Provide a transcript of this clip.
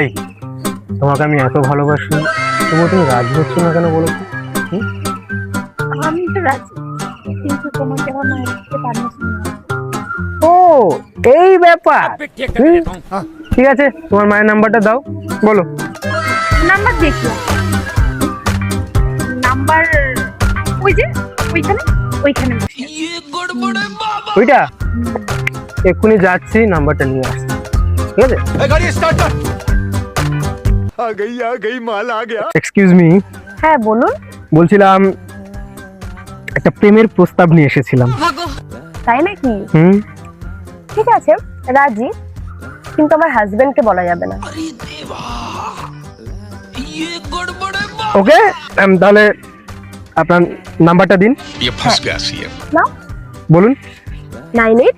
এই তোমাকে আমি এত ভালোবাসি, তবুও তুমি রাজি হচ্ছ না কেন বলো তো? আমি তো রাজি, কিন্তু তোমাকে আমার মায়ের থেকে পারমিশন নিতে ও এই ব্যাপার। ঠিক আছে, তোমার মায়ের নাম্বারটা দাও, বলো। নাম্বার দেখি, নাম্বার ওই যে ওইখানে ওইখানে বসে আছে। ওইটা এক্ষুনি যাচ্ছি, নাম্বারটা নিয়ে আসছি, ঠিক আছে? गाड़ी स्टार्ट कर। आ गई माल आ गया। এক্সকিউজ মি, হ্যাঁ বলুন। বলছিলাম একটা প্রেমের প্রস্তাব নিয়ে এসেছিলাম। তাই নাকি? হুম। ঠিক আছে, রাজি, কিন্তু আমার হাজবেন্ডকে বলা যাবে না। ওকে, তাহলে আপনার নাম্বারটা দিন। ये फंस गया सीएम। নাও, বলুন। 98